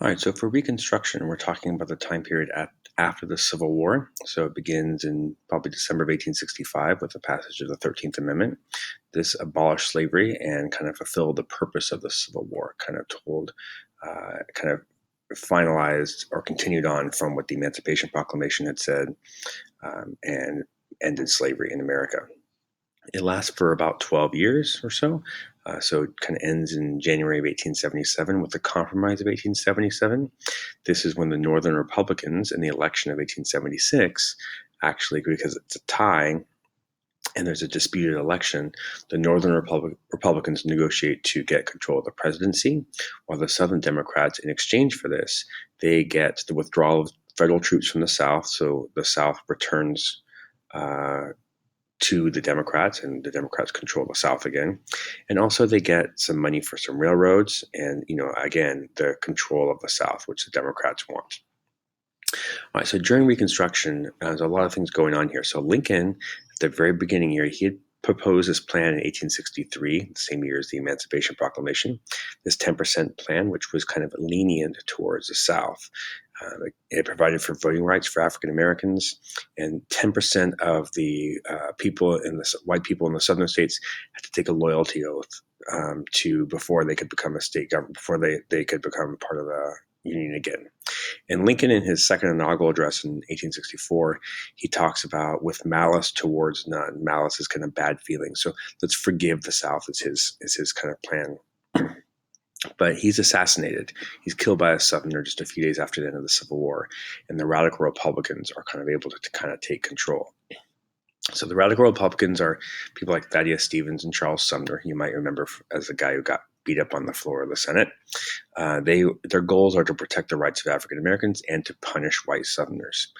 All right, so for Reconstruction, we're talking about the time period after the Civil War. So it begins in probably December of 1865 with the passage of the 13th Amendment. This abolished slavery and kind of fulfilled the purpose of the Civil War, kind of finalized or continued on from what the Emancipation Proclamation had said, and ended slavery in America. It lasts for about 12 years or so. So it kind of ends in January of 1877 with the Compromise of 1877. This is when the Northern Republicans in the election of 1876, actually, because it's a tie and there's a disputed election, the Northern Republicans negotiate to get control of the presidency, while the Southern Democrats, in exchange for this, they get the withdrawal of federal troops from the South. So the South returns to the Democrats, and the Democrats control the South again. And also they get some money for some railroads and, again, the control of the South, which the Democrats want. All right, so during Reconstruction, there's a lot of things going on here. So Lincoln, at the very beginning here, he had proposed this plan in 1863, the same year as the Emancipation Proclamation, this 10% plan, which was kind of lenient towards the South. It provided for voting rights for African Americans, and 10% of the white people in the southern states had to take a loyalty oath before they could become a state government, before they could become part of the Union again. And Lincoln, in his second inaugural address in 1864, he talks about with malice towards none. Malice is kind of bad feelings. So let's forgive the South is his kind of plan. But he's assassinated. He's killed by a Southerner just a few days after the end of the Civil War. And the radical Republicans are kind of able to kind of take control. So the radical Republicans are people like Thaddeus Stevens and Charles Sumner, you might remember as the guy who got beat up on the floor of the Senate. Their goals are to protect the rights of African Americans and to punish white Southerners.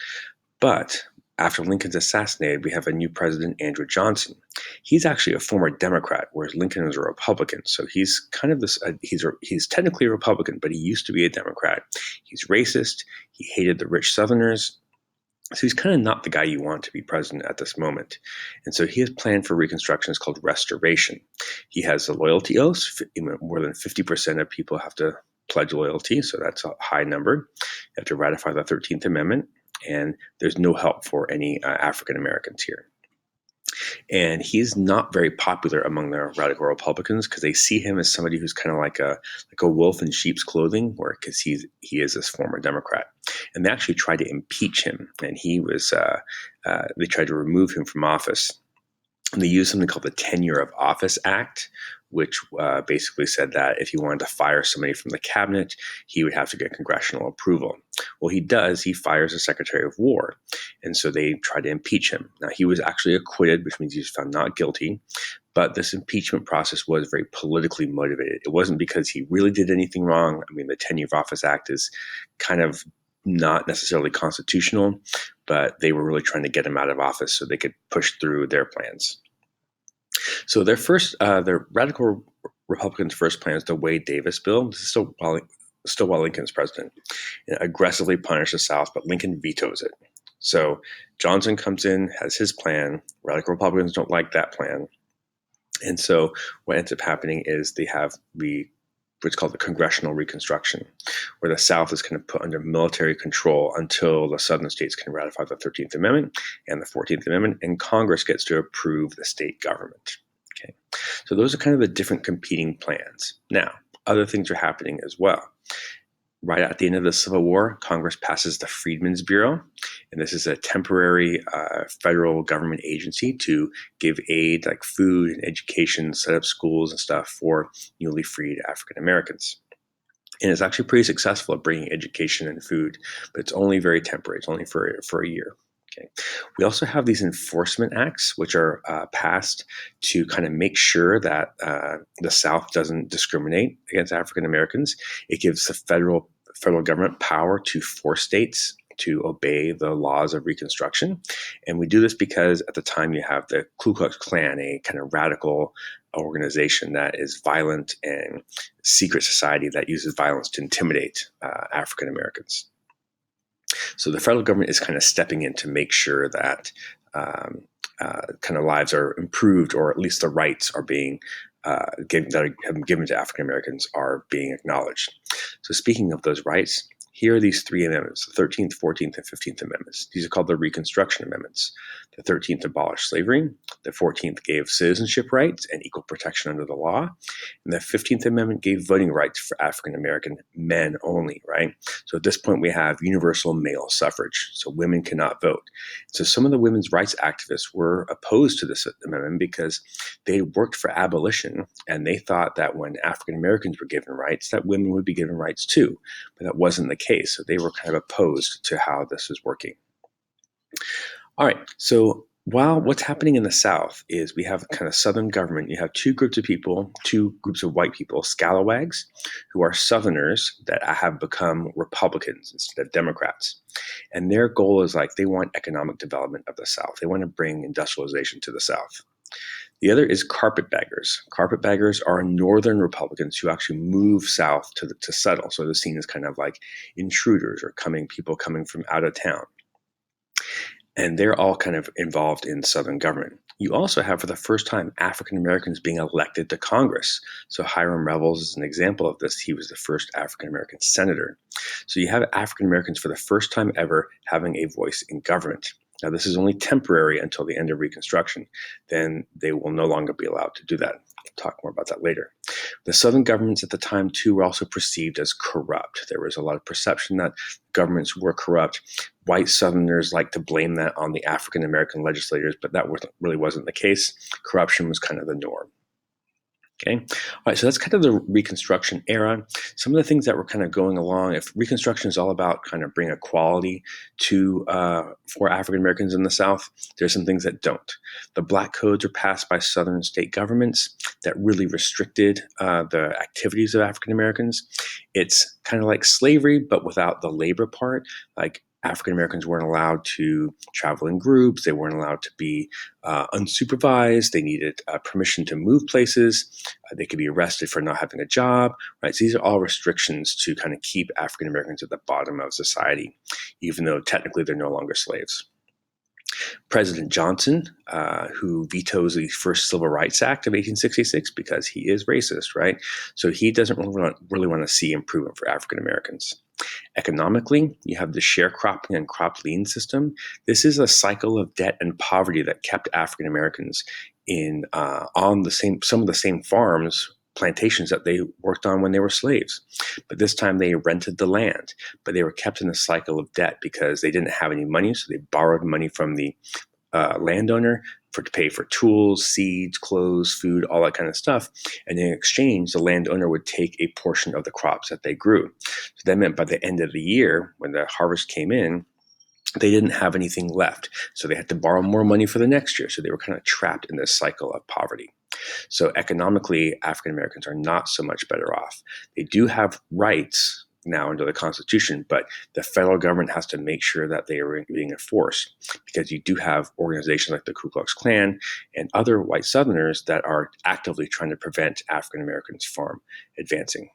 But after Lincoln's assassinated, we have a new president, Andrew Johnson. He's actually a former Democrat, whereas Lincoln is a Republican. So he's kind of he's technically a Republican, but he used to be a Democrat. He's racist. He hated the rich Southerners. So he's kind of not the guy you want to be president at this moment. And so his plan for Reconstruction is called Restoration. He has a loyalty oath. More than 50% of people have to pledge loyalty, so that's a high number. You have to ratify the 13th Amendment, and there's no help for any African Americans here. And he's not very popular among the radical Republicans because they see him as somebody who's kind of like a wolf in sheep's clothing, because he is this former Democrat. And they actually tried to impeach him, and they tried to remove him from office. And they used something called the Tenure of Office Act, which basically said that if he wanted to fire somebody from the cabinet, he would have to get congressional approval. Well, he does. He fires the Secretary of War. And so they tried to impeach him. Now, he was actually acquitted, which means he was found not guilty. But this impeachment process was very politically motivated. It wasn't because he really did anything wrong. I mean, the Tenure of Office Act is kind of not necessarily constitutional, but they were really trying to get him out of office so they could push through their plans. So their radical Republicans' first plan is the Wade Davis bill. This is still while Lincoln's president. It aggressively punished the South, but Lincoln vetoes it. So Johnson comes in, has his plan. Radical Republicans don't like that plan. And so what ends up happening is they have what's called the Congressional Reconstruction, where the South is kind of put under military control until the Southern states can ratify the 13th Amendment and the 14th Amendment, and Congress gets to approve the state government. Okay, so those are kind of the different competing plans. Now, other things are happening as well. Right at the end of the Civil War, Congress passes the Freedmen's Bureau, and this is a temporary federal government agency to give aid like food and education, set up schools and stuff for newly freed African Americans. And it's actually pretty successful at bringing education and food, but it's only very temporary. It's only for a year. Okay. We also have these enforcement acts, which are passed to kind of make sure that the South doesn't discriminate against African Americans. It gives the federal government power to force states to obey the laws of Reconstruction. And we do this because at the time you have the Ku Klux Klan, a kind of radical organization that is violent and secret society that uses violence to intimidate African Americans. So the federal government is kind of stepping in to make sure that kind of lives are improved, or at least the rights are being that have been given to African Americans are being acknowledged. So speaking of those rights, here are these three amendments, the 13th, 14th, and 15th Amendments. These are called the Reconstruction Amendments. The 13th abolished slavery. The 14th gave citizenship rights and equal protection under the law. And the 15th Amendment gave voting rights for African American men only, right? So at this point, we have universal male suffrage. So women cannot vote. So some of the women's rights activists were opposed to this amendment because they worked for abolition, and they thought that when African Americans were given rights, that women would be given rights too. But that wasn't the case. So they were kind of opposed to how this was working. All right. So while what's happening in the South is we have kind of Southern government, you have two groups of people, two groups of white people, scalawags, who are Southerners that have become Republicans instead of Democrats. And their goal is like they want economic development of the South. They want to bring industrialization to the South. The other is carpetbaggers. Carpetbaggers are Northern Republicans who actually move south to settle. So they're seen as kind of like intruders or people coming from out of town. And they're all kind of involved in Southern government. You also have, for the first time, African Americans being elected to Congress. So Hiram Revels is an example of this. He was the first African American senator. So you have African Americans for the first time ever having a voice in government. Now, this is only temporary until the end of Reconstruction. Then they will no longer be allowed to do that. We'll talk more about that later. The Southern governments at the time, too, were also perceived as corrupt. There was a lot of perception that governments were corrupt. White Southerners like to blame that on the African American legislators, but that really wasn't the case. Corruption was kind of the norm. Okay. All right. So that's kind of the Reconstruction era. Some of the things that were kind of going along. If Reconstruction is all about kind of bringing equality for African Americans in the South, there's some things that don't. The Black Codes were passed by Southern state governments that really restricted the activities of African Americans. It's kind of like slavery, but without the labor part. Like African Americans weren't allowed to travel in groups. They weren't allowed to be unsupervised. They needed permission to move places. They could be arrested for not having a job, right? So these are all restrictions to kind of keep African Americans at the bottom of society, even though technically they're no longer slaves. President Johnson, who vetoes the first Civil Rights Act of 1866 because he is racist, right? So he doesn't really want to see improvement for African Americans. Economically, you have the sharecropping and crop lien system. This is a cycle of debt and poverty that kept African Americans on some of the same farms, plantations that they worked on when they were slaves. But this time they rented the land, but they were kept in a cycle of debt because they didn't have any money, so they borrowed money from the landowner to pay for tools, seeds, clothes, food, all that kind of stuff. And in exchange, the landowner would take a portion of the crops that they grew. So that meant by the end of the year, when the harvest came in, they didn't have anything left. So they had to borrow more money for the next year. So they were kind of trapped in this cycle of poverty. So economically, African Americans are not so much better off. They do have rights now under the Constitution, but the federal government has to make sure that they are being enforced, because you do have organizations like the Ku Klux Klan and other white Southerners that are actively trying to prevent African Americans from advancing.